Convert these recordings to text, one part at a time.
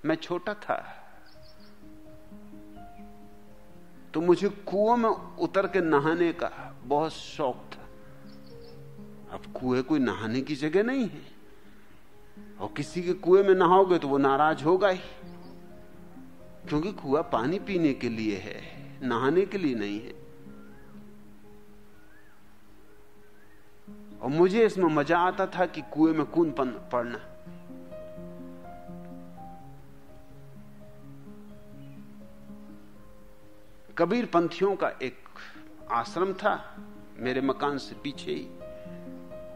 मैं छोटा था तो मुझे कुआं में उतर के नहाने का बहुत शौक था। अब कुएं कोई नहाने की जगह नहीं है, और किसी के कुएं में नहाओगे तो वो नाराज होगा ही, क्योंकि कुआं पानी पीने के लिए है, नहाने के लिए नहीं है। और मुझे इसमें मजा आता था कि कुएं में कूद पड़ना। कबीर पंथियों का एक आश्रम था मेरे मकान से पीछे ही।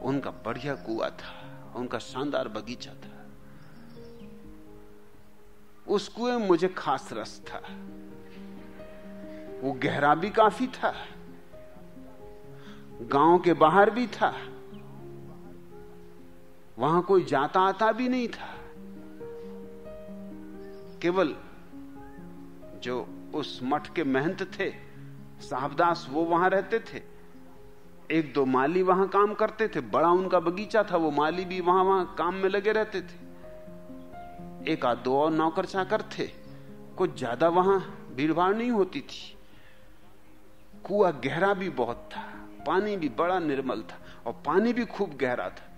उनका बढ़िया कुआं था, उनका शानदार बगीचा था। उस कुएं में मुझे खास रस था। वो गहरा भी काफी था, गांव के बाहर भी था, वहां कोई जाता आता भी नहीं था। केवल जो उस मठ के महंत थे साहबदास, वो वहां रहते थे। एक दो माली वहां काम करते थे, बड़ा उनका बगीचा था, वो माली भी वहां काम में लगे रहते थे। एक आध दो और नौकर चाकर थे, कुछ ज्यादा वहां भीड़भाड़ नहीं होती थी। कुआं गहरा भी बहुत था, पानी भी बड़ा निर्मल था, और पानी भी खूब गहरा था।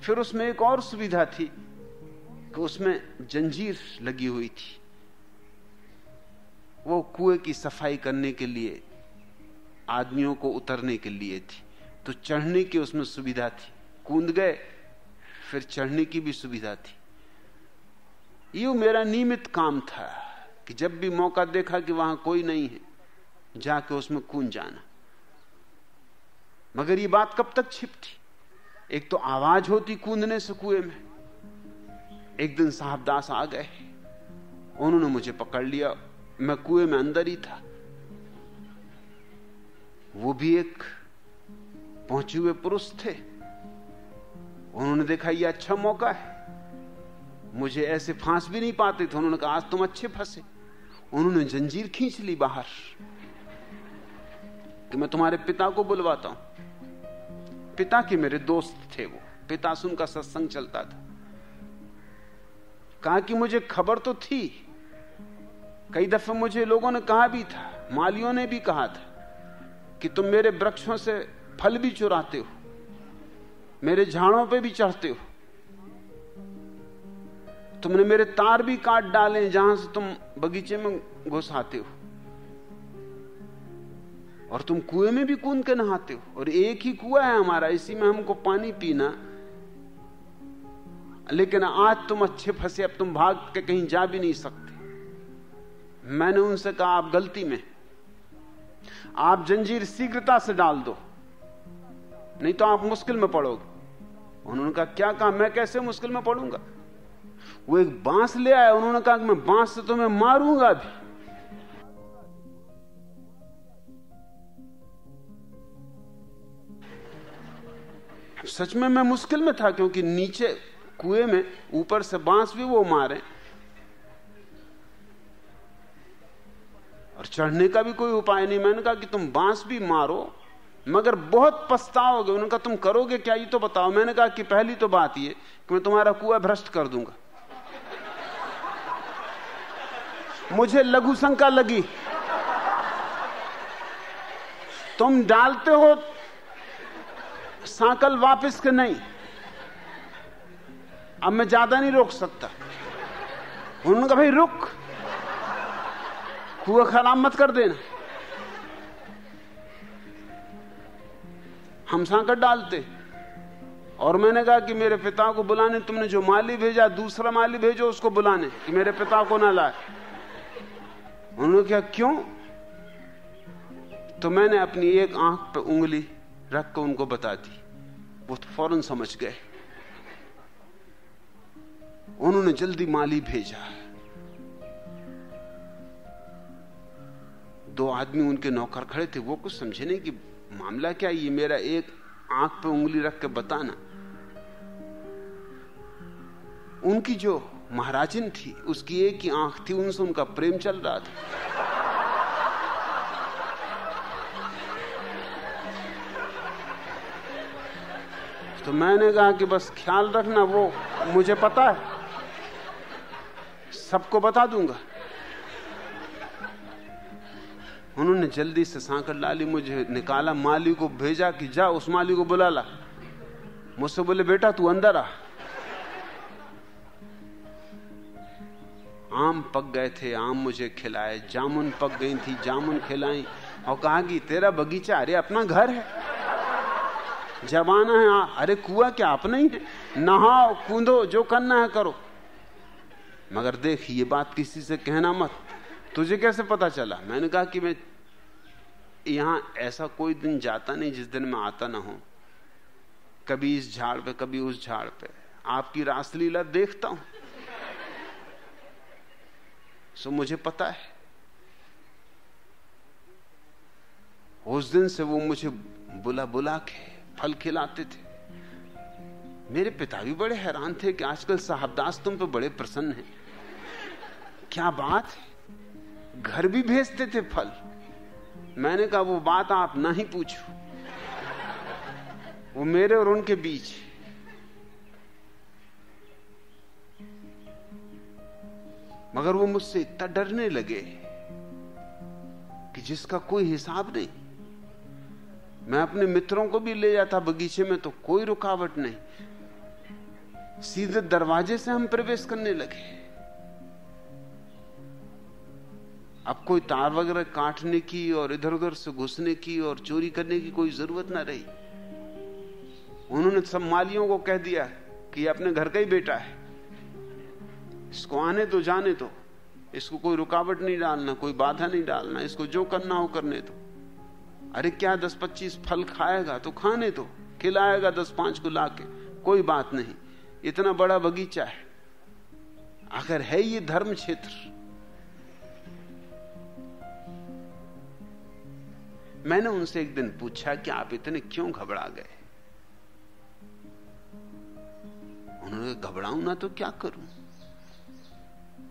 फिर उसमें एक और सुविधा थी कि उसमें जंजीर लगी हुई थी। वो कुएं की सफाई करने के लिए, आदमियों को उतरने के लिए थी, तो चढ़ने की उसमें सुविधा थी। कूद गए फिर चढ़ने की भी सुविधा थी। ये मेरा नियमित काम था कि जब भी मौका देखा कि वहां कोई नहीं है, जाके उसमें कूद जाना। मगर ये बात कब तक छिपती? एक तो आवाज होती कूदने से कुएं में। एक दिन साहबदास आ गए, उन्होंने मुझे पकड़ लिया, मैं कुएं में अंदर ही था। वो भी एक पहुंचे हुए पुरुष थे। उन्होंने देखा ये अच्छा मौका है, मुझे ऐसे फांस भी नहीं पाते थे। उन्होंने कहा आज तुम अच्छे फंसे। उन्होंने जंजीर खींच ली बाहर कि मैं तुम्हारे पिता को बुलवाता हूं। पिता के मेरे दोस्त थे वो, पिता से उनका सत्संग चलता था। कहा कि मुझे खबर तो थी, कई दफे मुझे लोगों ने कहा भी था, मालियों ने भी कहा था कि तुम मेरे वृक्षों से फल भी चुराते हो, मेरे झाड़ों पे भी चढ़ते हो, तुमने मेरे तार भी काट डाले जहां से तुम बगीचे में घुस आते हो, और तुम कुएं में भी कूद के नहाते हो, और एक ही कुआं है हमारा, इसी में हमको पानी पीना। लेकिन आज तुम अच्छे फंसे, अब तुम भाग के कहीं जा भी नहीं सकते। मैंने उनसे कहा आप गलती में, आप जंजीर शीघ्रता से डाल दो, नहीं तो आप मुश्किल में पड़ोगे। उन्होंने कहा क्या कहा? मैं कैसे मुश्किल में पड़ूंगा? वो एक बांस ले आया, उन्होंने कहा कि मैं बांस से तुम्हें मारूंगा भी। सच में मैं मुश्किल में था, क्योंकि नीचे कुएं में ऊपर से बांस भी वो मारे, और चढ़ने का भी कोई उपाय नहीं। मैंने कहा कि तुम बांस भी मारो मगर बहुत पछताओगे। उन्होंने कहा तुम करोगे क्या, ये तो बताओ। मैंने कहा कि पहली तो बात ये कि मैं तुम्हारा कुआं भ्रष्ट कर दूंगा। मुझे लघु शंका लगी, तुम डालते हो सांकल वापस के नहीं, अब मैं ज्यादा नहीं रोक सकता। उन्होंने कहा भाई रुक, कुआं खराब मत कर देना। हम सांकल डालते, और मैंने कहा कि मेरे पिता को बुलाने, तुमने जो माली भेजा दूसरा माली भेजो उसको बुलाने कि मेरे पिता को ना लाए। उन्होंने कहा क्यों? तो मैंने अपनी एक आंख पे उंगली रख कर उनको बता दी। वो तो फौरन समझ गए। उन्होंने जल्दी माली भेजा। 2 आदमी उनके नौकर खड़े थे, वो कुछ समझे नहीं कि मामला क्या। ये मेरा एक आंख पे उंगली रख के बताना। उनकी जो महाराजिन थी उसकी एक ही आंख थी, उनसे उनका प्रेम चल रहा था। तो मैंने कहा कि बस ख्याल रखना, वो मुझे पता है सबको बता दूंगा। उन्होंने जल्दी से सांकड़ डाली, मुझे निकाला, माली को भेजा कि जा उस माली को बुला ला। मुझसे बोले बेटा तू अंदर आ। आम पक गए थे, आम मुझे खिलाए, जामुन पक गई थी, जामुन खिलाई, और कहा कि तेरा बगीचा, अरे अपना घर है, जब आना है अरे कुआं क्या अपना ही है, नहाओ कूदो, जो करना है करो, मगर देख ये बात किसी से कहना मत। तुझे कैसे पता चला? मैंने कहा कि मैं यहां ऐसा कोई दिन जाता नहीं जिस दिन मैं आता ना हूं, कभी इस झाड़ पे कभी उस झाड़ पे, आपकी रासलीला देखता हूं, सो मुझे पता है। उस दिन से वो मुझे बुला बुला के फल खिलाते थे। मेरे पिता भी बड़े हैरान थे कि आजकल साहबदास तुम पे बड़े प्रसन्न हैं, क्या बात है, घर भी भेजते थे फल। मैंने कहा वो बात आप ना ही पूछो, वो मेरे और उनके बीच। मगर वो मुझसे इतना डरने लगे कि जिसका कोई हिसाब नहीं। मैं अपने मित्रों को भी ले जाता बगीचे में तो कोई रुकावट नहीं, सीधे दरवाजे से हम प्रवेश करने लगे। अब कोई तार वगैरह काटने की और इधर उधर से घुसने की और चोरी करने की कोई जरूरत ना रही। उन्होंने सब मालियों को कह दिया कि ये अपने घर का ही बेटा है, इसको आने तो जाने तो, इसको कोई रुकावट नहीं डालना, कोई बाधा नहीं डालना, इसको जो करना हो करने दो। अरे क्या 10-25 फल खाएगा तो खाने दो, खिलाएगा 10-5 को लाके, कोई बात नहीं, इतना बड़ा बगीचा है, अगर है ये धर्म क्षेत्र। मैंने उनसे एक दिन पूछा कि आप इतने क्यों घबरा गए? उन्होंने कहा घबराऊं ना तो क्या करूं,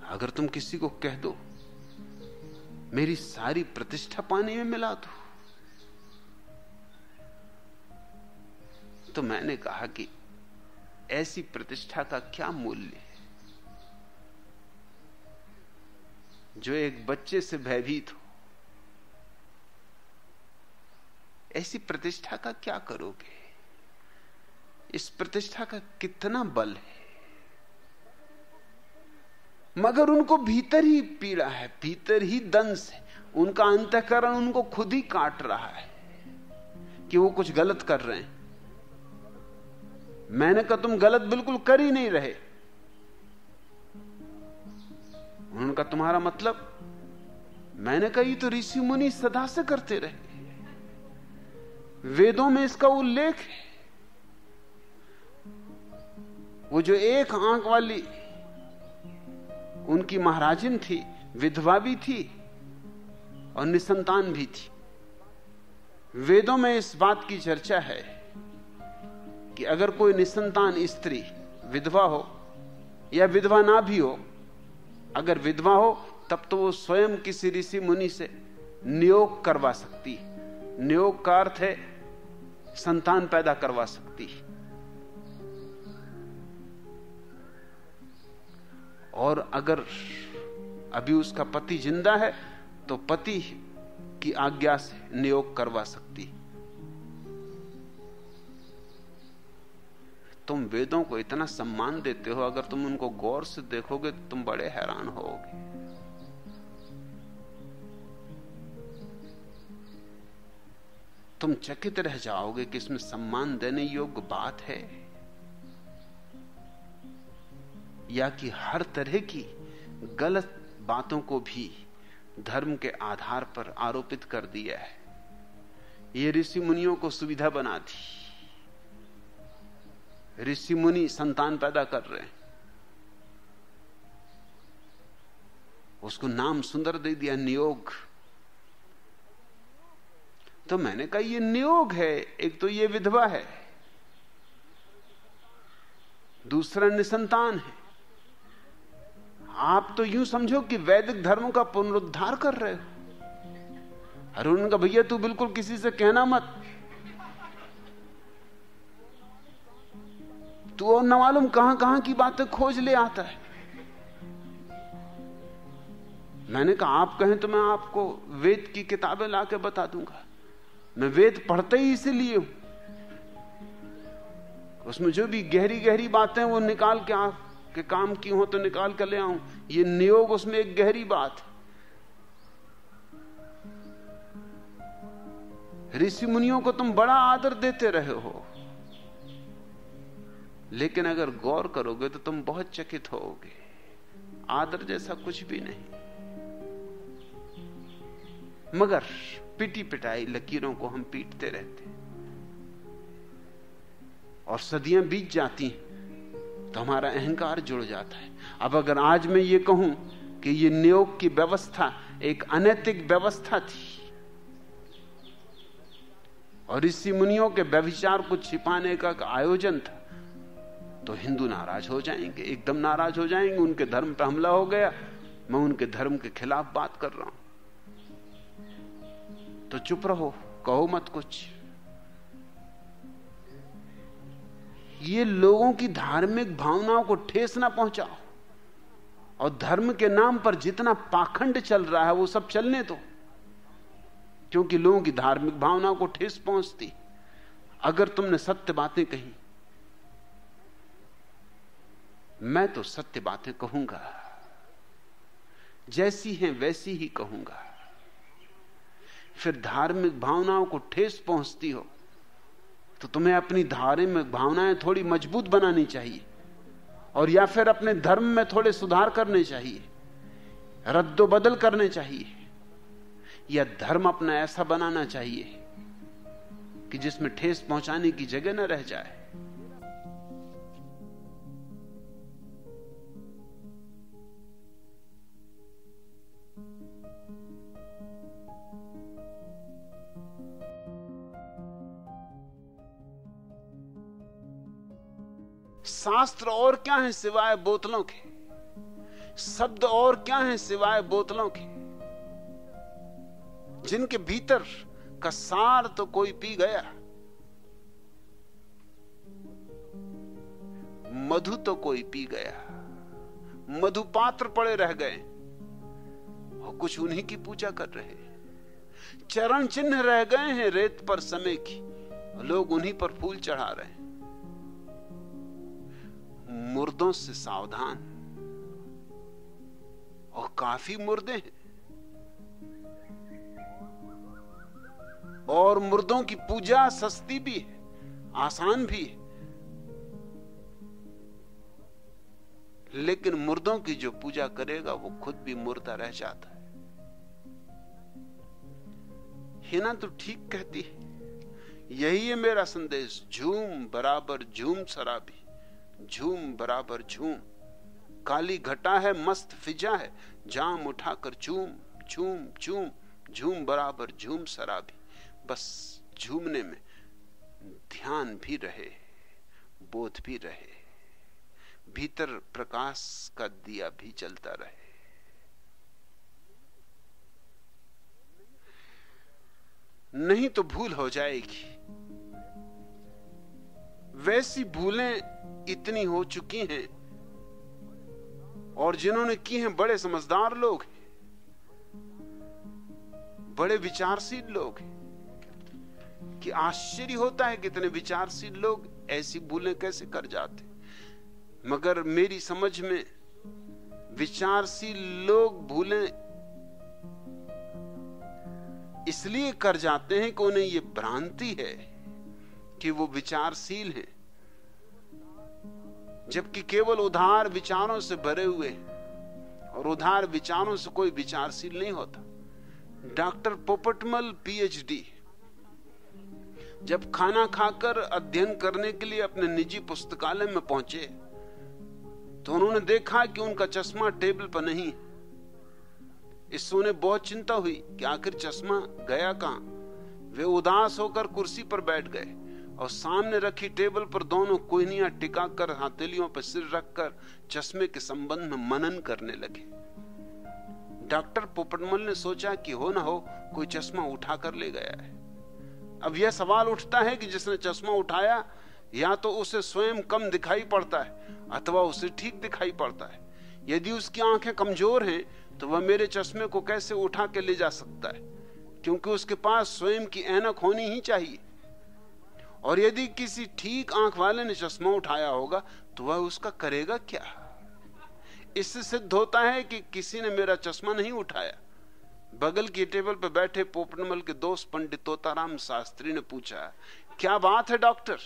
अगर तुम किसी को कह दो मेरी सारी प्रतिष्ठा पानी में मिला दो। तो मैंने कहा कि ऐसी प्रतिष्ठा का क्या मूल्य है जो एक बच्चे से भयभीत हो? ऐसी प्रतिष्ठा का क्या करोगे? इस प्रतिष्ठा का कितना बल है? मगर उनको भीतर ही पीड़ा है, भीतर ही दंश है, उनका अंतःकरण उनको खुद ही काट रहा है कि वो कुछ गलत कर रहे हैं। मैंने कहा तुम गलत बिल्कुल कर ही नहीं रहे। उन्होंने कहा तुम्हारा मतलब? मैंने कहा ये तो ऋषि मुनि सदा से करते रहे, वेदों में इसका उल्लेख है। वो जो एक आंख वाली उनकी महाराजिन थी, विधवा भी थी और निसंतान भी थी। वेदों में इस बात की चर्चा है कि अगर कोई निसंतान स्त्री विधवा हो या विधवा ना भी हो, अगर विधवा हो तब तो वो स्वयं किसी ऋषि मुनि से नियोग करवा सकती है। नियोग का अर्थ है संतान पैदा करवा सकती है। और अगर अभी उसका पति जिंदा है तो पति की आज्ञा से नियोग करवा सकती है। तुम वेदों को इतना सम्मान देते हो, अगर तुम उनको गौर से देखोगे तो तुम बड़े हैरान होगे। तुम चकित रह जाओगे कि इसमें सम्मान देने योग्य बात है या कि हर तरह की गलत बातों को भी धर्म के आधार पर आरोपित कर दिया है। ये ऋषि मुनियों को सुविधा बना दी। ऋषि मुनि संतान पैदा कर रहे हैं, उसको नाम सुंदर दे दिया नियोग। तो मैंने कहा ये नियोग है, एक तो ये विधवा है, दूसरा निसंतान है। आप तो यूं समझो कि वैदिक धर्म का पुनरुद्धार कर रहे हो। अरे उनका भैया तू बिल्कुल किसी से कहना मत, तू और न मालूम कहां कहां की बातें खोज ले आता है। मैंने कहा आप कहें तो मैं आपको वेद की किताबें लाके बता दूंगा। मैं वेद पढ़ते ही इसीलिए हूं, उसमें जो भी गहरी गहरी बातें वो निकाल के आपके काम की हो तो निकाल कर ले आऊं। ये नियोग उसमें एक गहरी बात है। ऋषि मुनियों को तुम बड़ा आदर देते रहे हो, लेकिन अगर गौर करोगे तो तुम बहुत चकित होगे, आदर जैसा कुछ भी नहीं। मगर पिटी पिटाई लकीरों को हम पीटते रहते और सदियां बीत जाती हैं तो हमारा अहंकार जुड़ जाता है। अब अगर आज मैं ये कहूं कि ये नियोग की व्यवस्था एक अनैतिक व्यवस्था थी और ऋषि मुनियों के व्यभिचार को छिपाने का आयोजन था, तो हिंदू नाराज हो जाएंगे, एकदम नाराज हो जाएंगे। उनके धर्म पर हमला हो गया, मैं उनके धर्म के खिलाफ बात कर रहा हूं। तो चुप रहो, कहो मत कुछ। ये लोगों की धार्मिक भावनाओं को ठेस ना पहुंचाओ, और धर्म के नाम पर जितना पाखंड चल रहा है वो सब चलने दो, क्योंकि लोगों की धार्मिक भावनाओं को ठेस पहुंचती। अगर तुमने सत्य बातें कही, मैं तो सत्य बातें कहूंगा, जैसी हैं वैसी ही कहूंगा। फिर धार्मिक भावनाओं को ठेस पहुंचती हो तो तुम्हें अपनी धार्मिक भावनाएं थोड़ी मजबूत बनानी चाहिए, और या फिर अपने धर्म में थोड़े सुधार करने चाहिए, रद्दोबदल करने चाहिए, या धर्म अपना ऐसा बनाना चाहिए कि जिसमें ठेस पहुंचाने की जगह न रह जाए। शास्त्र और क्या है सिवाय बोतलों के, शब्द और क्या है सिवाय बोतलों के, जिनके भीतर का सार तो कोई पी गया। मधु तो कोई पी गया, मधुपात्र पड़े रह गए और कुछ उन्हीं की पूजा कर रहे। चरण चिन्ह रह गए हैं रेत पर समय की, लोग उन्हीं पर फूल चढ़ा रहे हैं। मुर्दों से सावधान, और काफी मुर्दे हैं, और मुर्दों की पूजा सस्ती भी है, आसान भी है, लेकिन मुर्दों की जो पूजा करेगा वो खुद भी मुर्दा रह जाता है। हिना तो ठीक कहती है, यही है मेरा संदेश। झूम बराबर झूम शराबी, झूम बराबर झूम, काली घटा है मस्त फिजा है, जाम उठाकर झूम झूम झूम, झूम बराबर झूम शराबी। बस झूमने में ध्यान भी रहे, बोध भी रहे, भीतर प्रकाश का दिया भी जलता रहे। नहीं तो भूल हो जाएगी। वैसी भूलें इतनी हो चुकी हैं, और जिन्होंने की हैं बड़े समझदार लोग हैं, बड़े विचारशील लोग हैं, कि आश्चर्य होता है कितने विचारशील लोग ऐसी भूलें कैसे कर जाते। मगर मेरी समझ में विचारशील लोग भूलें इसलिए कर जाते हैं कि उन्हें यह भ्रांति है कि वो विचारशील हैं, जबकि केवल उधार विचारों से भरे हुए, और उधार विचारों से कोई विचारशील नहीं होता। डॉक्टर पोपटमल पीएचडी जब खाना खाकर अध्ययन करने के लिए अपने निजी पुस्तकालय में पहुंचे तो उन्होंने देखा कि उनका चश्मा टेबल पर नहीं। इससे उन्हें बहुत चिंता हुई कि आखिर चश्मा गया कहां। वे उदास होकर कुर्सी पर बैठ गए और सामने रखी टेबल पर दोनों कोहनियां टिकाकर हथेलियों पर सिर रखकर चश्मे के संबंध में मनन करने लगे। डॉक्टर पोपटमल ने सोचा कि हो ना हो कोई चश्मा उठा कर ले गया है। अब यह सवाल उठता है कि जिसने चश्मा उठाया या तो उसे स्वयं कम दिखाई पड़ता है अथवा उसे ठीक दिखाई पड़ता है, यदि उसकी आंखें कमजोर हैं तो वह मेरे चश्मे को कैसे उठा के ले जा सकता है, क्योंकि उसके पास स्वयं की ऐनक होनी ही चाहिए। और यदि किसी ठीक आंख वाले ने चश्मा उठाया होगा तो वह उसका करेगा क्या? इससे सिद्ध होता है कि किसी ने मेरा चश्मा नहीं उठाया। बगल की टेबल पर बैठे पोपटमल के दोस्त पंडित तोताराम शास्त्री ने पूछा, क्या बात है डॉक्टर,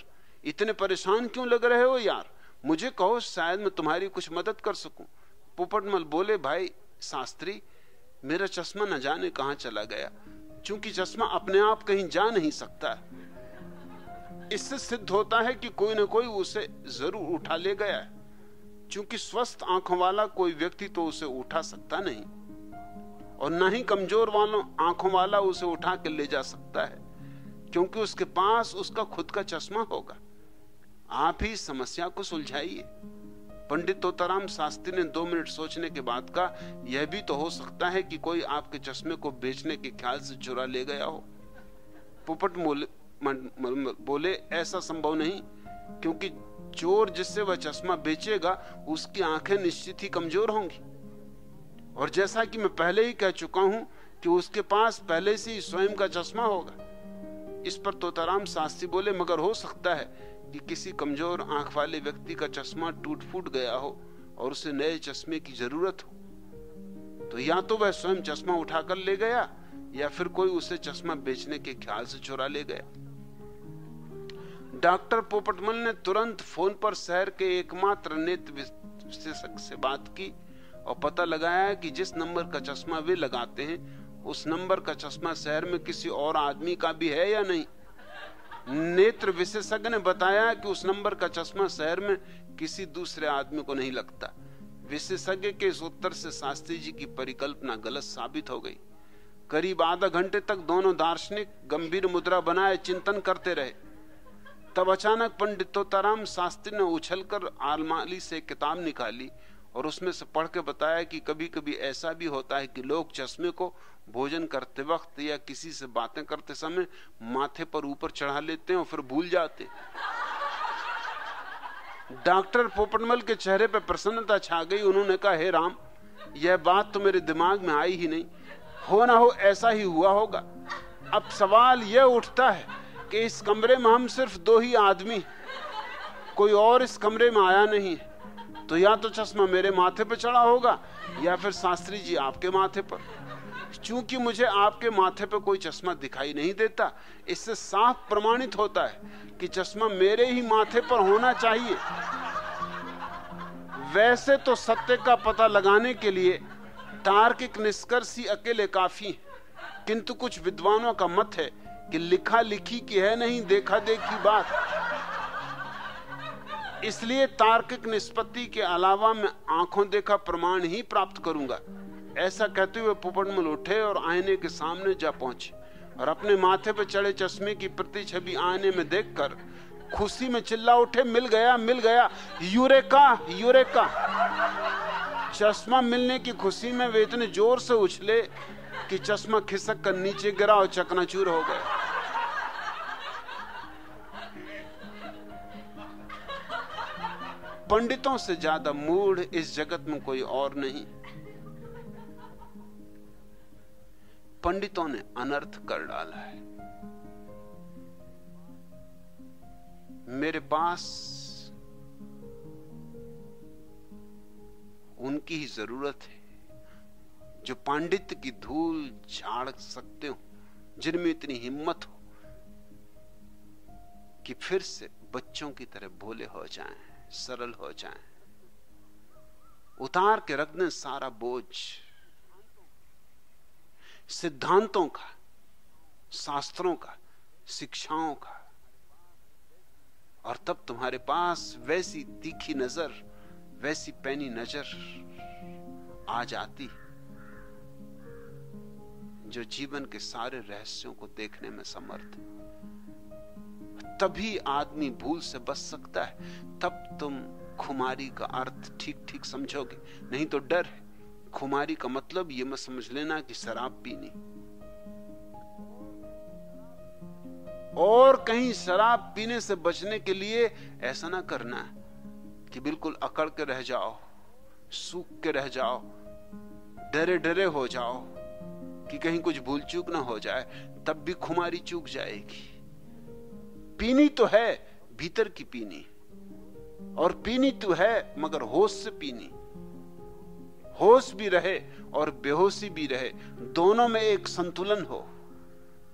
इतने परेशान क्यों लग रहे हो यार? मुझे कहो, शायद मैं तुम्हारी कुछ मदद कर सकूं। पोपटमल बोले, भाई शास्त्री, मेरा चश्मा न जाने कहां चला गया। चूंकि चश्मा अपने आप कहीं जा नहीं सकता, इससे सिद्ध होता है कि कोई न कोई उसे जरूर उठा ले गया है। चूंकि स्वस्थ आंखों वाला कोई व्यक्ति तो उसे उठा सकता नहीं, और न ही कमजोर वालों आंखों वाला उसे उठा के ले जा सकता है, क्योंकि उसके पास उसका खुद का चश्मा होगा। आप ही समस्या को सुलझाइए। पंडित तोताराम शास्त्री ने 2 मिनट सोचने के बाद कहा, यह भी तो हो सकता है कि कोई आपके चश्मे को बेचने के ख्याल से चुरा ले गया हो। पोपट बोले, ऐसा संभव नहीं, क्योंकि चोर जिससे वह चश्मा बेचेगा उसकी आंखें निश्चित ही कमजोर होंगी, और जैसा कि मैं पहले ही कह चुका हूं कि उसके पास पहले से ही स्वयं का चश्मा होगा। इस पर तोताराम शास्त्री बोले, मगर हो सकता है कि किसी कमजोर आंख वाले व्यक्ति का चश्मा टूट फूट गया हो और उसे नए चश्मे की जरूरत हो। तो या तो वह स्वयं चश्मा उठाकर ले गया, या फिर कोई उसे चश्मा बेचने के ख्याल से चुरा ले गया। डॉक्टर पोपटमल ने तुरंत फोन पर शहर के एकमात्र नेत्र विशेषज्ञ से बात की और पता लगाया कि जिस नंबर का चश्मा वे लगाते हैं, उस नंबर का चश्मा शहर में किसी और आदमी का भी है या नहीं। नेत्र विशेषज्ञ ने बताया कि उस नंबर का चश्मा शहर में किसी दूसरे आदमी को नहीं लगता। विशेषज्ञ के इस उत्तर से शास्त्री जी की परिकल्पना गलत साबित हो गई। करीब आधा घंटे तक दोनों दार्शनिक गंभीर मुद्रा बनाए चिंतन करते रहे। तब अचानक पंडित तोताराम शास्त्री ने उछलकर अलमारी से एक किताब निकाली और उसमें से पढ़ के बताया कि कभी कभी ऐसा भी होता है कि लोग चश्मे को भोजन करते वक्त या किसी से बातें करते समय माथे पर ऊपर चढ़ा लेते हैं और फिर भूल जाते। डॉक्टर पोपटमल के चेहरे पर प्रसन्नता छा गई। उन्होंने कहा, हे राम, यह बात तो मेरे दिमाग में आई ही नहीं। हो ना हो ऐसा ही हुआ होगा। अब सवाल यह उठता है कि इस कमरे में हम सिर्फ 2 ही आदमी, कोई और इस कमरे में आया नहीं, तो या तो चश्मा मेरे माथे पर चढ़ा होगा या फिर शास्त्री जी आपके माथे पर। चूंकि मुझे आपके माथे पर कोई चश्मा दिखाई नहीं देता, इससे साफ प्रमाणित होता है कि चश्मा मेरे ही माथे पर होना चाहिए। वैसे तो सत्य का पता लगाने के लिए तार्किक निष्कर्ष ही अकेले काफी है, किंतु कुछ विद्वानों का मत है कि लिखा लिखी की है नहीं, देखा देखी बात। इसलिए तार्किक निष्पत्ति के अलावा मैं आंखों देखा प्रमाण ही प्राप्त करूंगा। ऐसा कहते हुए पोपटमल उठे और आईने के सामने जा पहुंचे और अपने माथे पर चढ़े चश्मे की प्रतिछवि आईने में देखकर खुशी में चिल्ला उठे, मिल गया, मिल गया, यूरेका, यूरेका। चश्मा मिलने की खुशी में वे इतने जोर से उछले कि चश्मा खिसक कर नीचे गिरा और चकनाचूर हो गया। पंडितों से ज्यादा मूढ़ इस जगत में कोई और नहीं। पंडितों ने अनर्थ कर डाला है। मेरे पास उनकी ही जरूरत है जो पांडित्य की धूल झाड़ सकते हो, जिनमें इतनी हिम्मत हो कि फिर से बच्चों की तरह भोले हो जाएं, सरल हो जाएं, उतार के रख दें सारा बोझ सिद्धांतों का, शास्त्रों का, शिक्षाओं का। और तब तुम्हारे पास वैसी तीखी नजर, वैसी पैनी नजर आ जाती जो जीवन के सारे रहस्यों को देखने में समर्थ है। तभी आदमी भूल से बच सकता है। तब तुम खुमारी का अर्थ ठीक ठीक समझोगे, नहीं तो डर है। खुमारी का मतलब यह मत समझ लेना कि शराब पीनी, और कहीं शराब पीने से बचने के लिए ऐसा ना करना कि बिल्कुल अकड़ के रह जाओ, सूख के रह जाओ, डरे डरे हो जाओ कि कहीं कुछ भूल चूक ना हो जाए, तब भी खुमारी चूक जाएगी। पीनी तो है भीतर की पीनी, और पीनी तो है मगर होश से पीनी। होश भी रहे और बेहोशी भी रहे, दोनों में एक संतुलन हो,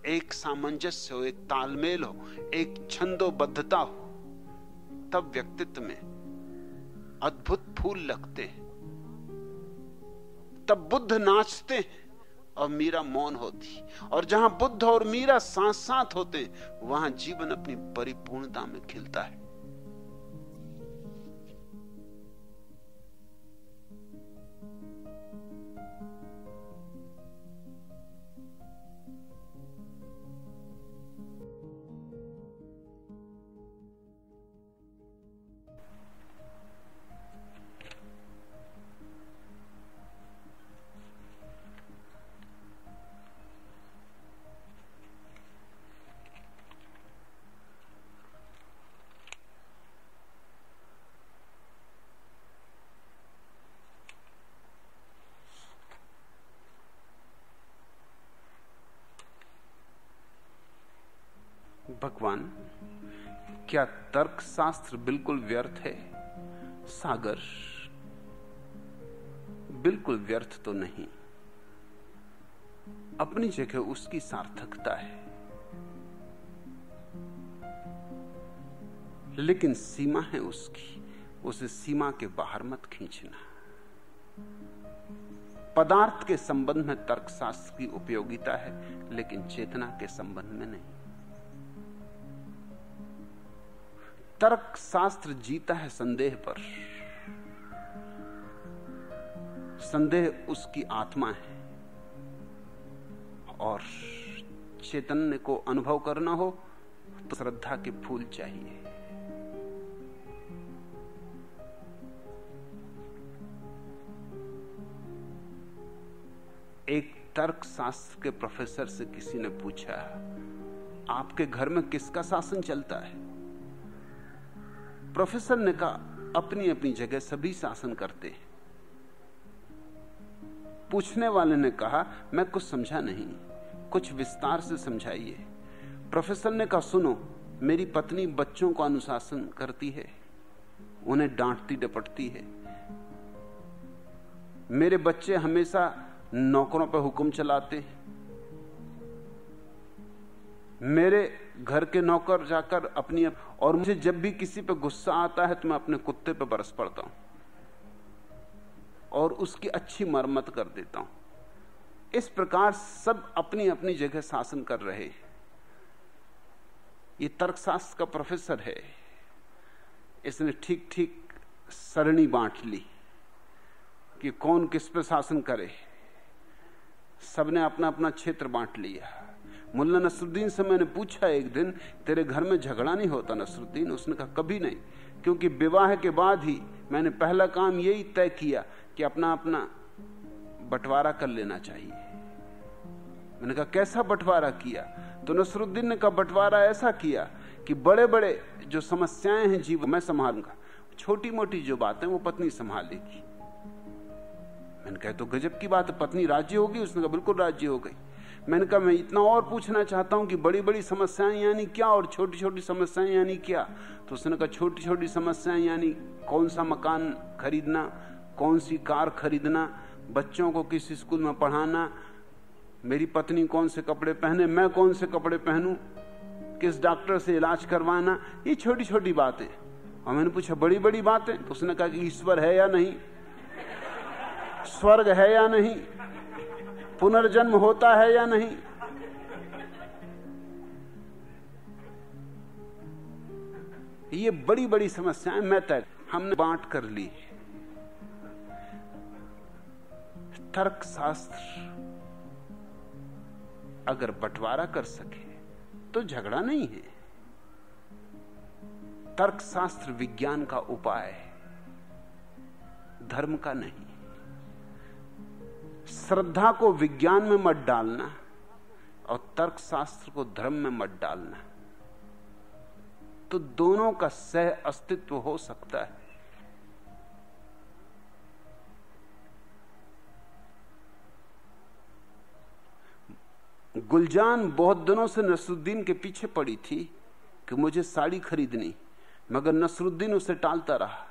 एक सामंजस्य हो, एक तालमेल हो, एक छंदोबद्धता हो, तब व्यक्तित्व में अद्भुत फूल लगते हैं। तब बुद्ध नाचते हैं और मीरा मौन होती, और जहां बुद्ध और मीरा साथ साथ होते हैं, वहां जीवन अपनी परिपूर्णता में खिलता है। भगवान, क्या तर्क शास्त्र बिल्कुल व्यर्थ है? सागर, बिल्कुल व्यर्थ तो नहीं, अपनी जगह उसकी सार्थकता है, लेकिन सीमा है उसकी, उसे सीमा के बाहर मत खींचना। पदार्थ के संबंध में तर्कशास्त्र की उपयोगिता है, लेकिन चेतना के संबंध में नहीं। तर्क शास्त्र जीता है संदेह पर। संदेह उसकी आत्मा है, और चैतन्य को अनुभव करना हो तो श्रद्धा के फूल चाहिए। एक तर्क शास्त्र के प्रोफेसर से किसी ने पूछा, आपके घर में किसका शासन चलता है? प्रोफेसर ने कहा, अपनी अपनी जगह सभी शासन करते हैं। पूछने वाले ने कहा, मैं कुछ समझा नहीं, कुछ विस्तार से समझाइए। प्रोफेसर ने कहा, सुनो, मेरी पत्नी बच्चों को अनुशासन करती है, उन्हें डांटती डपटती है। मेरे बच्चे हमेशा नौकरों पर हुक्म चलाते हैं। मेरे घर के नौकर जाकर अपनी, और मुझे जब भी किसी पे गुस्सा आता है तो मैं अपने कुत्ते पे बरस पड़ता हूं और उसकी अच्छी मरम्मत कर देता हूं। इस प्रकार सब अपनी अपनी जगह शासन कर रहे हैं। ये तर्कशास्त्र का प्रोफेसर है, इसने ठीक ठीक सरणी बांट ली कि कौन किस पे शासन करे। सबने अपना अपना क्षेत्र बांट लिया। मुल्ला नसरुद्दीन से मैंने पूछा एक दिन, तेरे घर में झगड़ा नहीं होता नसरुद्दीन? उसने कहा, कभी नहीं, क्योंकि विवाह के बाद ही मैंने पहला काम यही तय किया कि अपना अपना बंटवारा कर लेना चाहिए। मैंने कहा, कैसा बंटवारा किया? तो नसरुद्दीन ने कहा, बंटवारा ऐसा किया कि बड़े बड़े जो समस्याएं हैं जीवन में संभालूंगा, छोटी मोटी जो बातें वो पत्नी संभालेगी। मैंने कहा, तो गजब की बात है, पत्नी राजी होगी? उसने कहा, बिल्कुल राजी हो गई। मैंने कहा, मैं इतना और पूछना चाहता हूं कि बड़ी बड़ी समस्याएं यानी क्या और छोटी छोटी समस्याएं यानी क्या? तो उसने कहा, छोटी छोटी समस्याएं यानी कौन सा मकान खरीदना, कौन सी कार खरीदना, बच्चों को किस स्कूल में पढ़ाना, मेरी पत्नी कौन से कपड़े पहने, मैं कौन से कपड़े पहनूं, किस डॉक्टर से इलाज करवाना, ये छोटी छोटी बातें। और मैंने पूछा, बड़ी बड़ी बातें? तो उसने कहा कि ईश्वर है या नहीं, स्वर्ग है या नहीं, पुनर्जन्म होता है या नहीं। ये बड़ी बड़ी समस्याएं मैं तय हमने बांट कर ली। तर्क शास्त्र अगर बंटवारा कर सके तो झगड़ा नहीं है। तर्क शास्त्र विज्ञान का उपाय है, धर्म का नहीं। श्रद्धा को विज्ञान में मत डालना और तर्क शास्त्र को धर्म में मत डालना, तो दोनों का सह अस्तित्व हो सकता है। गुलजान बहुत दिनों से नसरुद्दीन के पीछे पड़ी थी कि मुझे साड़ी खरीदनी, मगर नसरुद्दीन उसे टालता रहा।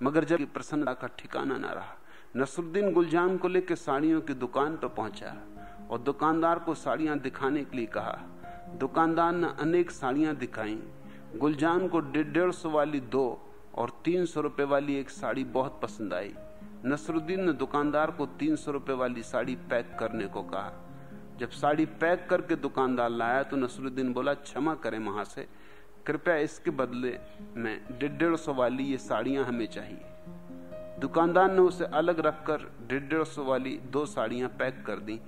मगर जब प्रसन्नता का ठिकाना न रहा, नसरुद्दीन गुलजान को लेकर साड़ियों की दुकान पर पहुंचा और दुकानदार को साड़ियां दिखाने के लिए कहा। दुकानदार ने अनेक साड़ियां दिखाई। गुलजान को 150 वाली 2 और 300 रुपए वाली एक साड़ी बहुत पसंद आई। नसरुद्दीन ने दुकानदार को 300 रुपए वाली साड़ी पैक करने को कहा। जब साड़ी पैक करके दुकानदार लाया तो नसरुद्दीन बोला, क्षमा करें महाशय, कृपया इसके बदले में 150 वाली ये साड़ियां हमें चाहिए। दुकानदार ने उसे अलग रखकर 150 वाली 2 साड़ियां पैक कर दी।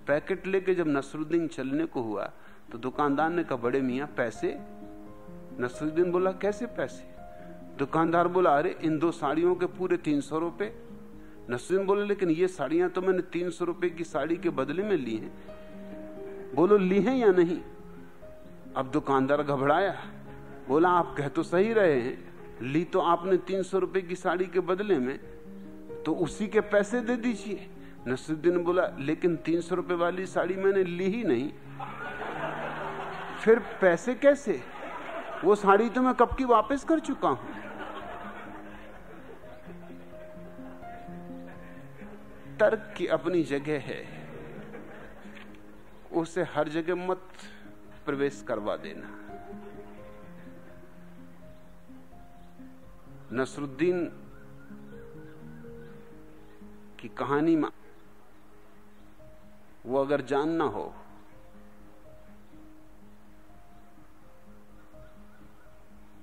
पैकेट लेके जब नसरुद्दीन चलने को हुआ तो दुकानदार ने कहा, बड़े मियां पैसे? नसरुद्दीन बोला, कैसे पैसे? दुकानदार बोला, अरे इन 2 साड़ियों के पूरे 300 रुपए। नसरुद्दीन बोले, लेकिन ये साड़ियां तो मैंने 300 रुपए की साड़ी के बदले में ली हैं। बोलो, ली हैं या नहीं? अब दुकानदार घबराया, बोला, आप कह तो सही रहे हैं, ली तो आपने 300 रुपए की साड़ी के बदले में, तो उसी के पैसे दे दीजिए। नसरुद्दीन बोला, लेकिन 300 रुपए वाली साड़ी मैंने ली ही नहीं, फिर पैसे कैसे? वो साड़ी तो मैं कब की वापस कर चुका हूं। तर्क की अपनी जगह है, उसे हर जगह मत प्रवेश करवा देना। नसरुद्दीन की कहानी में वो अगर जानना हो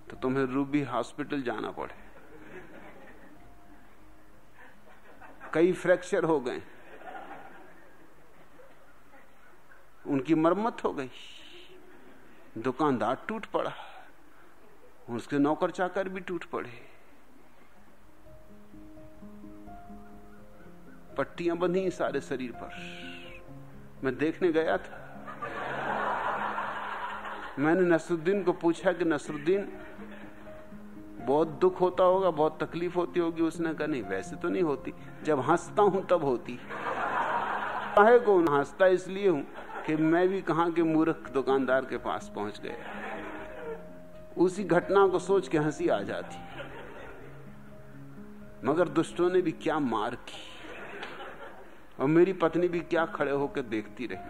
तो तुम्हें रूबी हॉस्पिटल जाना पड़े। कई फ्रैक्चर हो गए, उनकी मरम्मत हो गई, दुकानदार टूट पड़ा, उसके नौकर चाकर भी टूट पड़े, पट्टियां बंधी सारे शरीर पर। मैं देखने गया था, मैंने नसरुद्दीन को पूछा कि नसरुद्दीन बहुत दुख होता होगा, बहुत तकलीफ होती होगी? उसने कहा, नहीं वैसे तो नहीं होती, जब हंसता हूं तब होती। काहे को हंसता इसलिए हूं कि मैं भी कहां के मूर्ख दुकानदार के पास पहुंच गया। उसी घटना को सोच के हंसी आ जाती, मगर दुष्टों ने भी क्या मार की, और मेरी पत्नी भी क्या खड़े होकर देखती रही।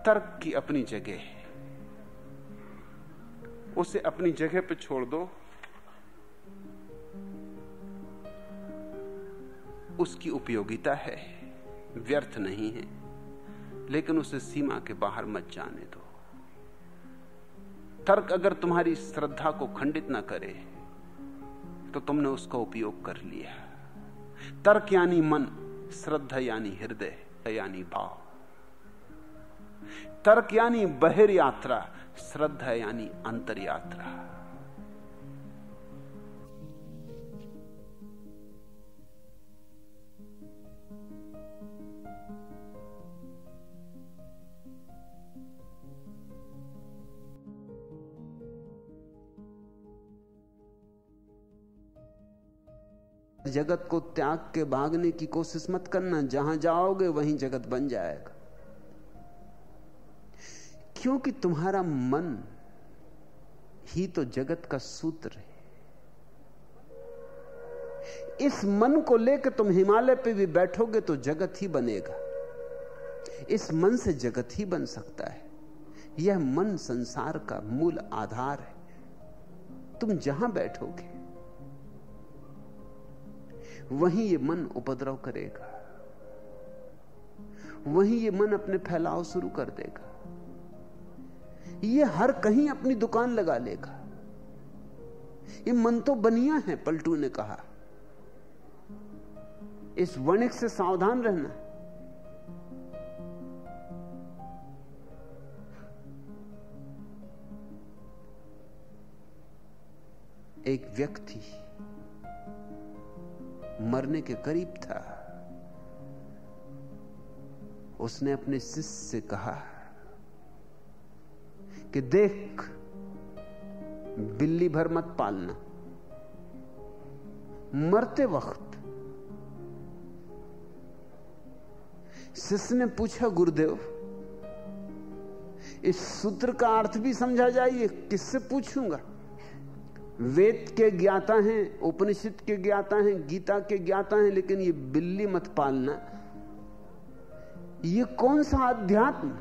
तर्क की अपनी जगह है, उसे अपनी जगह पे छोड़ दो। उसकी उपयोगिता है, व्यर्थ नहीं है, लेकिन उसे सीमा के बाहर मत जाने दो। तर्क अगर तुम्हारी श्रद्धा को खंडित ना करे तो तुमने उसका उपयोग कर लिया। तर्क यानी मन, श्रद्धा यानी हृदय यानी भाव। तर्क यानी बहिर यात्रा, श्रद्धा यानी अंतर यात्रा। जगत को त्याग के भागने की कोशिश मत करना, जहां जाओगे वहीं जगत बन जाएगा, क्योंकि तुम्हारा मन ही तो जगत का सूत्र है। इस मन को लेकर तुम हिमालय पे भी बैठोगे तो जगत ही बनेगा। इस मन से जगत ही बन सकता है। यह मन संसार का मूल आधार है। तुम जहां बैठोगे वहीं ये मन उपद्रव करेगा, वहीं ये मन अपने फैलाव शुरू कर देगा। ये हर कहीं अपनी दुकान लगा लेगा। ये मन तो बनिया है, पलटू ने कहा। इस वणिक से सावधान रहना। एक व्यक्ति मरने के करीब था। उसने अपने शिष्य से कहा कि देख, बिल्ली भर मत पालना, मरते वक्त शिष्य ने पूछा, गुरुदेव इस सूत्र का अर्थ भी समझा जाइए, किससे पूछूंगा? वेद के ज्ञाता हैं, उपनिषद के ज्ञाता हैं, गीता के ज्ञाता हैं, लेकिन ये बिल्ली मत पालना, ये कौन सा अध्यात्म?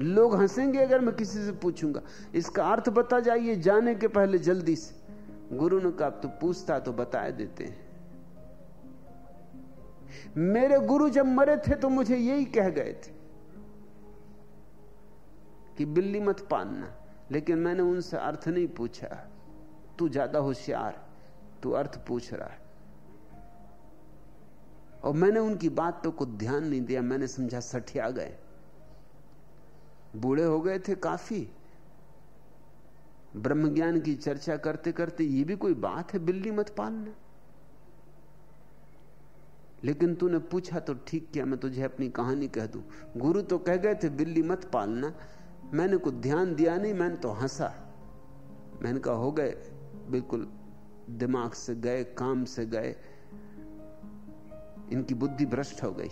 लोग हंसेंगे अगर मैं किसी से पूछूंगा इसका अर्थ बता जाइए जाने के पहले जल्दी से। गुरु ने कहा, तो पूछता तो बता देते हैं। मेरे गुरु जब मरे थे तो मुझे यही कह गए थे कि बिल्ली मत पालना, लेकिन मैंने उनसे अर्थ नहीं पूछा। तू ज्यादा होशियार, तू अर्थ पूछ रहा है। और मैंने उनकी बातों को ध्यान नहीं दिया, मैंने समझा सठिया गए, बूढ़े हो गए थे काफी, ब्रह्म ज्ञान की चर्चा करते करते ये भी कोई बात है बिल्ली मत पालना? लेकिन तूने पूछा तो ठीक किया, मैं तुझे अपनी कहानी कह दूं। गुरु तो कह गए थे बिल्ली मत पालना, मैंने कुछ ध्यान दिया नहीं, मैंने तो हंसा। मैंने कहा हो गए, बिल्कुल दिमाग से गए, काम से गए, इनकी बुद्धि भ्रष्ट हो गई।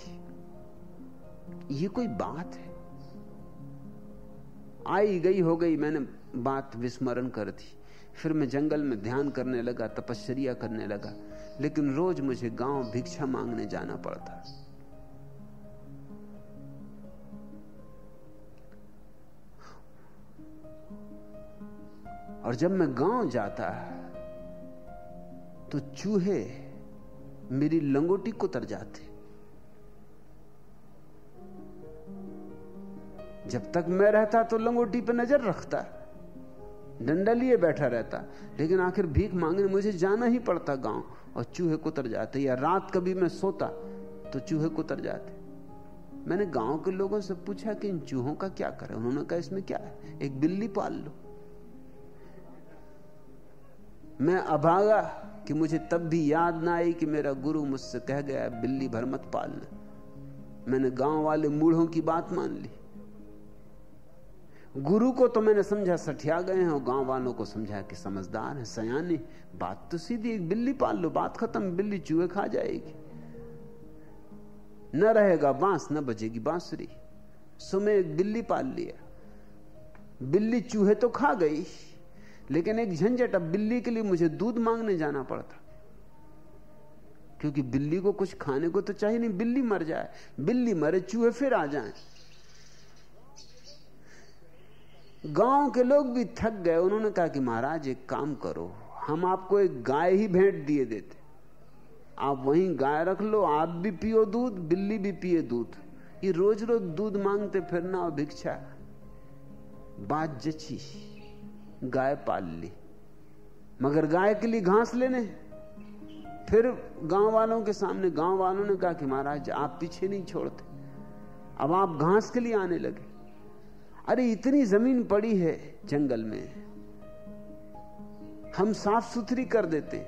ये कोई बात है? आई गई हो गई, मैंने बात विस्मरण कर दी। फिर मैं जंगल में ध्यान करने लगा, तपश्चर्या करने लगा, लेकिन रोज मुझे गांव भिक्षा मांगने जाना पड़ता। और जब मैं गांव जाता तो चूहे मेरी लंगोटी कुतर जाते। जब तक मैं रहता तो लंगोटी पे नजर रखता, डंडा लिए बैठा रहता, लेकिन आखिर भीख मांगने मुझे जाना ही पड़ता गांव, और चूहे कुतर जाते। या रात कभी मैं सोता तो चूहे कुतर जाते। मैंने गांव के लोगों से पूछा कि इन चूहों का क्या करें? उन्होंने कहा इसमें क्या है, एक बिल्ली पाल लो। मैं अभागा कि मुझे तब भी याद ना आई कि मेरा गुरु मुझसे कह गया बिल्ली भर मत पालना। मैंने गांव वाले मूढ़ों की बात मान ली। गुरु को तो मैंने समझा सठिया गए हैं, और गांव वालों को समझा कि समझदार है, सयाने। बात तो सीधी, एक बिल्ली पाल लो, बात खत्म। बिल्ली चूहे खा जाएगी, न रहेगा बांस, न बजेगी बांसुरी। सो मैं एक बिल्ली पाल लिया। बिल्ली चूहे तो खा गई, लेकिन एक झंझट, अब बिल्ली के लिए मुझे दूध मांगने जाना पड़ता, क्योंकि बिल्ली को कुछ खाने को तो चाहिए नहीं, बिल्ली मर जाए, बिल्ली मरे चूहे फिर आ जाएं। गांव के लोग भी थक गए। उन्होंने कहा कि महाराज एक काम करो, हम आपको एक गाय ही भेंट दिए देते, आप वहीं गाय रख लो, आप भी पियो दूध, बिल्ली भी पिए दूध। ये रोज रोज दूध मांगते फिरना और भिक्षा। बात जची, गाय पाल ली, मगर गाय के लिए घास लेने। फिर गांव वालों के सामने गांव वालों ने कहा कि महाराज आप पीछे नहीं छोड़ते, अब आप घास के लिए आने लगे। अरे इतनी जमीन पड़ी है जंगल में, हम साफ सुथरी कर देते,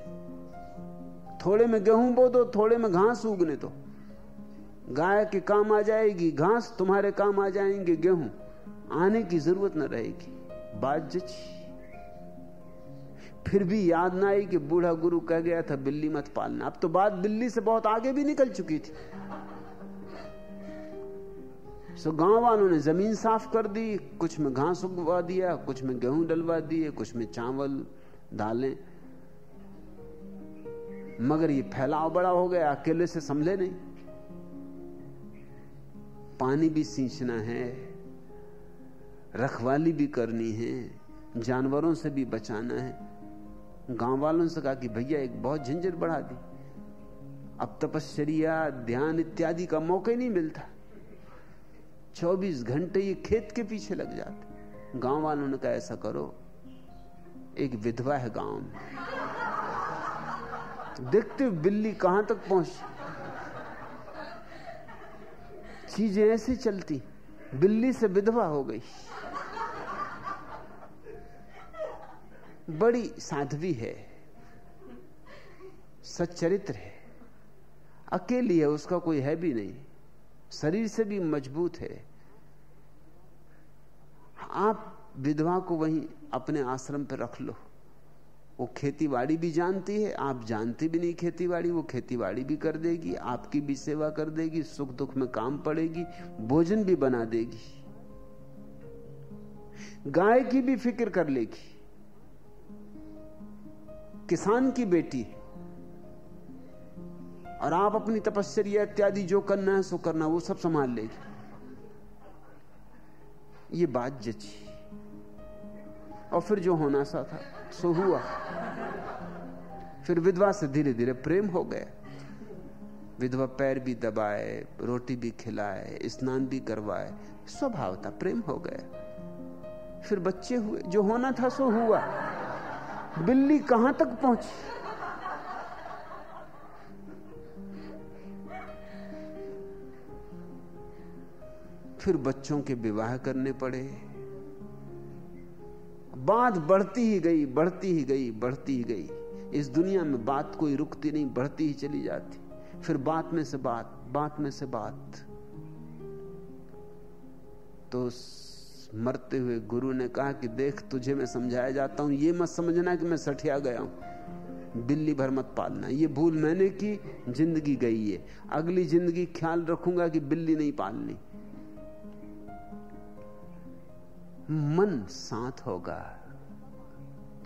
थोड़े में गेहूं बो दो, थोड़े में घास उगने दो। गाय के काम आ जाएगी घास, तुम्हारे काम आ जाएंगे गेहूं, आने की जरूरत न रहेगी। बात जची। फिर भी याद ना आई कि बूढ़ा गुरु कह गया था बिल्ली मत पालना। अब तो बात बिल्ली से बहुत आगे भी निकल चुकी थी। सो गांव वालों ने जमीन साफ कर दी, कुछ में घास उगवा दिया, कुछ में गेहूं डलवा दिए, कुछ में चावल दालें। मगर ये फैलाव बड़ा हो गया, अकेले से संभले नहीं। पानी भी सींचना है, रखवाली भी करनी है, जानवरों से भी बचाना है। गांव वालों से कहा कि भैया एक बहुत झंझट बढ़ा दी, अब तपश्चर्या ध्यान इत्यादि का मौका ही नहीं मिलता, 24 घंटे ये खेत के पीछे लग जाते। गांव वालों ने कहा ऐसा करो, एक विधवा है गांव में, देखते हो बिल्ली कहां तक पहुंच, चीजें ऐसी चलती, बिल्ली से विधवा हो गई। बड़ी साध्वी है, सच्चरित्र है, अकेली है, उसका कोई है भी नहीं, शरीर से भी मजबूत है। आप विधवा को वहीं अपने आश्रम पर रख लो, वो खेतीबाड़ी भी जानती है, आप जानते भी नहीं खेतीबाड़ी, वो खेतीबाड़ी भी कर देगी, आपकी भी सेवा कर देगी, सुख दुख में काम पड़ेगी, भोजन भी बना देगी, गाय की भी फिक्र कर लेगी, किसान की बेटी, और आप अपनी तपस्या इत्यादि जो करना है सो करना, वो सब संभाल लेगी। ये बात जची, और फिर जो होना सा था सो हुआ। फिर विधवा से धीरे धीरे प्रेम हो गया। विधवा पैर भी दबाए, रोटी भी खिलाए, स्नान भी करवाए, स्वभाव था, प्रेम हो गया। फिर बच्चे हुए, जो होना था सो हुआ। बिल्ली कहां तक पहुंची? फिर बच्चों के विवाह करने पड़े। बात बढ़ती ही गई, बढ़ती ही गई, बढ़ती ही गई। इस दुनिया में बात कोई रुकती नहीं, बढ़ती ही चली जाती। फिर बात में से बात, बात में से बात। तो मरते हुए गुरु ने कहा कि देख, तुझे मैं समझाया जाता हूं, ये मत समझना कि मैं सठिया गया हूं, बिल्ली भर मत पालना। ये भूल मैंने की, जिंदगी गई है। अगली जिंदगी ख्याल रखूंगा कि बिल्ली नहीं पालनी। मन शांत होगा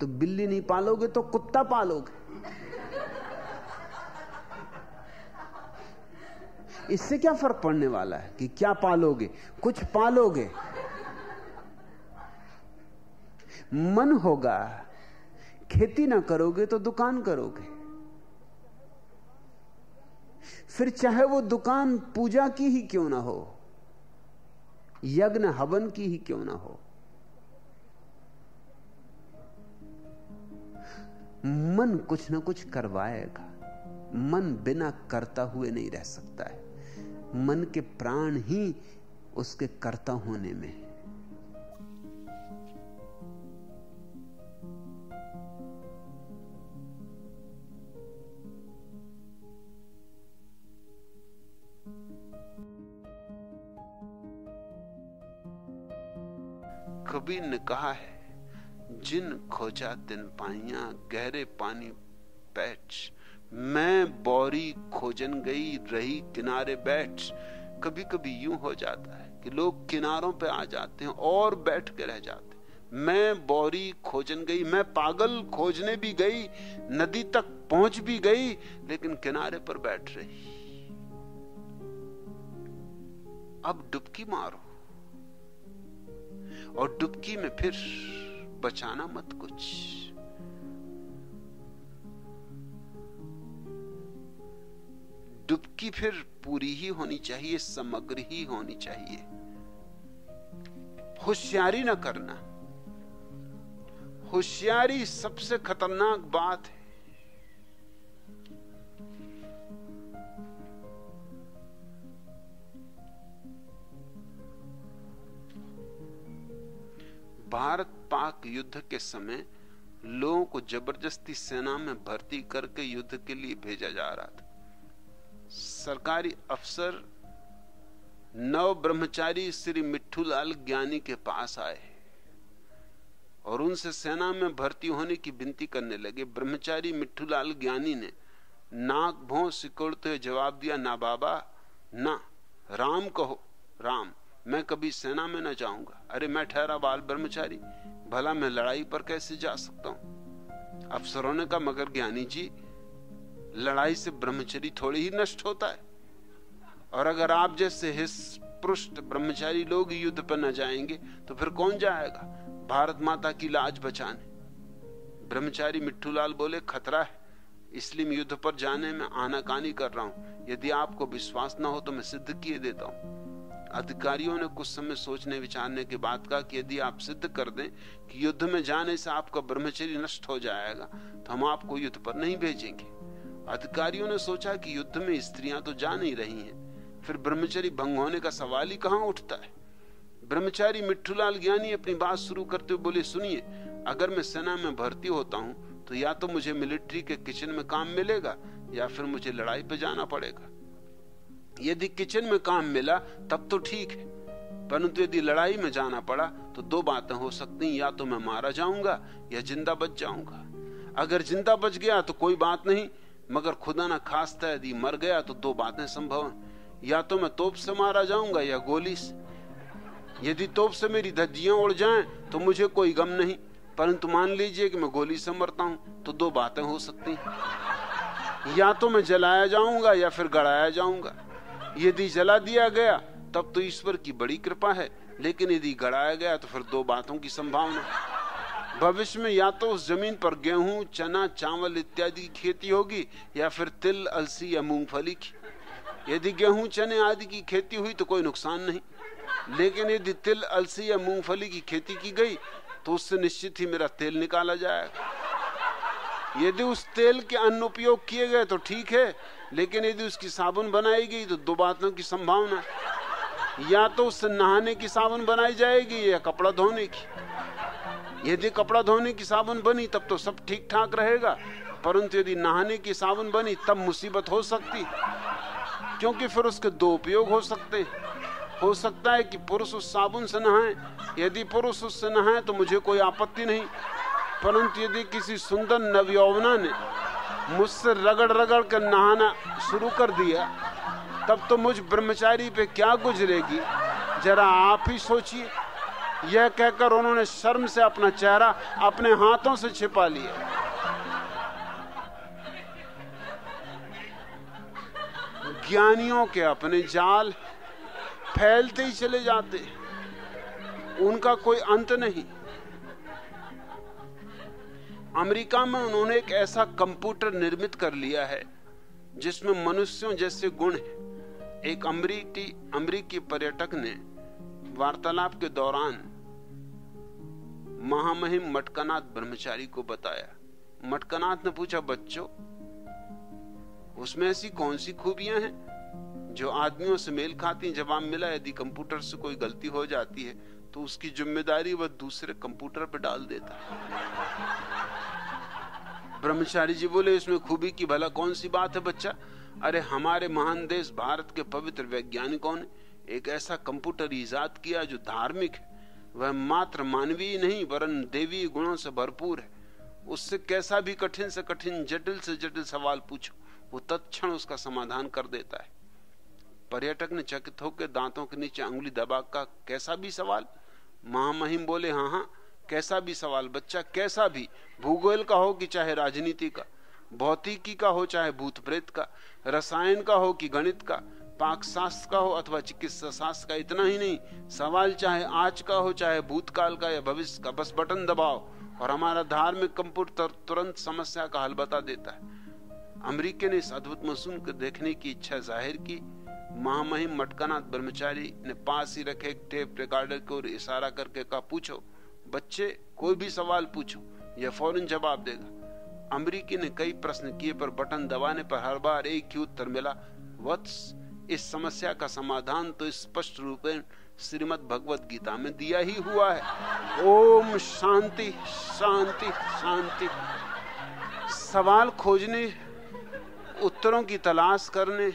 तो बिल्ली नहीं पालोगे तो कुत्ता पालोगे। इससे क्या फर्क पड़ने वाला है कि क्या पालोगे? कुछ पालोगे। मन होगा, खेती ना करोगे तो दुकान करोगे। फिर चाहे वो दुकान पूजा की ही क्यों ना हो, यज्ञ हवन की ही क्यों ना हो, मन कुछ ना कुछ करवाएगा। मन बिना करता हुए नहीं रह सकता है। मन के प्राण ही उसके कर्ता होने में है। कबीर ने कहा है, जिन खोजा तिन पाइया गहरे पानी बैठ, मैं बौरी खोजन गई रही किनारे बैठ। कभी कभी यूं हो जाता है कि लोग किनारों पे आ जाते हैं और बैठ के रह जाते हैं। मैं बौरी खोजन गई, मैं पागल खोजने भी गई, नदी तक पहुंच भी गई, लेकिन किनारे पर बैठ रही। अब डुबकी मारो, और डुबकी में फिर बचाना मत कुछ। डुबकी फिर पूरी ही होनी चाहिए, समग्र ही होनी चाहिए। होशियारी ना करना। होशियारी सबसे खतरनाक बात है। भारत पाक युद्ध के समय लोगों को जबरदस्ती सेना में भर्ती करके युद्ध के लिए भेजा जा रहा था। सरकारी अफसर नव ब्रह्मचारी श्री मिट्ठूलाल ज्ञानी के पास आए और उनसे सेना में भर्ती होने की विनती करने लगे। ब्रह्मचारी मिट्ठूलाल ज्ञानी ने नाक भौं सिकोड़ते हुए जवाब दिया, ना बाबा ना, राम कहो राम, मैं कभी सेना में न जाऊंगा। अरे मैं ठहरा बाल ब्रह्मचारी, भला मैं लड़ाई पर कैसे जा सकता हूं? अफसरों ने कहा, मगर ज्ञानी जी, लड़ाई से ब्रह्मचर्य थोड़ी ही नष्ट होता है, और अगर आप जैसे हिस पृष्ठ ब्रह्मचारी लोग युद्ध पर न जाएंगे तो फिर कौन जाएगा भारत माता की लाज बचाने? ब्रह्मचारी मिट्ठूलाल बोले, खतरा है, इसलिए मैं युद्ध पर जाने में आनाकानी कर रहा हूं। यदि आपको विश्वास ना हो तो मैं सिद्ध किए देता हूं। अधिकारियों ने कुछ समय सोचने विचारने के बाद कहा कि यदि आप सिद्ध कर दें कि युद्ध में जाने से आपका ब्रह्मचर्य नष्ट हो जाएगा तो हम आपको युद्ध पर नहीं भेजेंगे। अधिकारियों ने सोचा कि युद्ध में स्त्रियां तो जा नहीं रही हैं, फिर ब्रह्मचर्य भंग होने का सवाल ही कहां उठता है। ब्रह्मचारी मिट्ठूलाल ज्ञानी अपनी बात शुरू करते हुए बोले, सुनिए, अगर मैं सेना में भर्ती होता हूं तो या तो मुझे मिलिट्री के किचन में काम मिलेगा या फिर मुझे लड़ाई पे जाना पड़ेगा। यदि किचन में काम मिला तब तो ठीक है, परंतु यदि लड़ाई में जाना पड़ा तो दो बातें हो सकती हैं, या तो मैं मारा जाऊंगा या जिंदा बच जाऊंगा। अगर जिंदा बच गया तो कोई बात नहीं, मगर खुदा ना खास्ता यदि मर गया तो दो बातें संभव हैं, या तो मैं तोप से मारा जाऊंगा या गोली से। यदि तोप से मेरी धज्जियां उड़ जाएं तो मुझे कोई गम नहीं, परंतु मान लीजिए कि मैं गोली से मरता हूं, तो दो बातें हो सकती हैं, या तो मैं जलाया जाऊंगा या फिर गड़ाया जाऊंगा। यदि जला दिया गया तब तो ईश्वर की बड़ी कृपा है, लेकिन यदि गड़ाया गया तो फिर दो बातों की संभावना। भविष्य में या तो उस जमीन पर गेहूं, चना, चावल इत्यादि की खेती होगी, या फिर तिल, अलसी या मूंगफली की। यदि गेहूं, चने आदि की खेती हुई तो कोई नुकसान नहीं, लेकिन यदि तिल, अलसी या मूंगफली की खेती की गई तो उससे निश्चित ही मेरा तेल निकाला जाएगा। यदि उस तेल के अन्न उपयोग किए गए तो ठीक है, लेकिन यदि उसकी साबुन बनाई गई तो दो बातों की संभावना, या तो उससे नहाने की साबुन बनाई जाएगी या कपड़ा धोने की। यदि कपड़ा धोने की साबुन बनी तब तो सब ठीक ठाक रहेगा, परंतु यदि नहाने की साबुन बनी तब मुसीबत हो सकती, क्योंकि फिर उसके दो उपयोग हो सकते। हो सकता है कि पुरुष उस साबुन से नहाए, यदि पुरुष उससे नहाए तो मुझे कोई आपत्ति नहीं, परंतु यदि किसी सुंदर नवयौवना ने मुझसे रगड़ रगड़ कर नहाना शुरू कर दिया तब तो मुझ ब्रह्मचारी पे क्या गुजरेगी, जरा आप ही सोचिए। यह कहकर उन्होंने शर्म से अपना चेहरा अपने हाथों से छिपा लिया। ज्ञानियों के अपने जाल फैलते ही चले जाते, उनका कोई अंत नहीं। अमेरिका में उन्होंने एक ऐसा कंप्यूटर निर्मित कर लिया है जिसमें मनुष्यों जैसे गुण हैं। एक अमेरिकी पर्यटक ने वार्तालाप के दौरान महामहिम मटकानाथ ब्रह्मचारी को बताया। मटकानाथ ने पूछा, बच्चों, उसमें ऐसी कौन सी खूबियां हैं जो आदमियों से मेल खाती हैं? जवाब मिला, यदि कंप्यूटर से कोई गलती हो जाती है तो उसकी जिम्मेदारी वह दूसरे कंप्यूटर पर डाल देता है। ब्रह्मचारी जी बोले, इसमें खूबी की भला कौन सी बात है बच्चा? अरे, हमारे महान देश भारत के पवित्र वैज्ञानिकों ने एक ऐसा कंप्यूटर इजाद किया जो धार्मिक है। वह मात्र मानवीय नहीं वरन देवी गुणों से भरपूर है। उससे कैसा भी कठिन से कठिन, जटिल से जटिल सवाल पूछो, वो तत्क्षण उसका समाधान कर देता है। पर्यटक ने चकित होकर दांतों के नीचे अंगुली दबा का, कैसा भी सवाल? महामहिम बोले, हाँ हाँ, कैसा भी सवाल बच्चा, कैसा भी। भूगोल का हो कि चाहे राजनीति का, भौतिकी का हो चाहे भूत प्रेत का, रसायन का हो कि गणित का, पाक शास्त्र का हो अथवा चिकित्सा शास्त्र का। इतना ही नहीं, सवाल चाहे आज का हो चाहे भूतकाल का या भविष्य का, बस बटन दबाओ और हमारा धार्मिक कंप्यूटर तुरंत समस्या का हल बता देता है। अमेरिका ने इस अद्भुत मशीन को देखने की इच्छा जाहिर की। महामहिम मटकानाथ ब्रह्मचारी ने पास ही रखे एक टेप रिकॉर्डर को इशारा करके कहा, पूछो बच्चे, कोई भी सवाल पूछो, यह फौरन जवाब देगा। अमेरिकी ने कई प्रश्न किए पर बटन दबाने पर हर बार एक ही उत्तर मिला, वत्स, इस समस्या का समाधान तो स्पष्ट रूप में श्रीमद् भगवत गीता में दिया ही हुआ है। ओम शांति शांति शांति। सवाल खोजने, उत्तरों की तलाश करने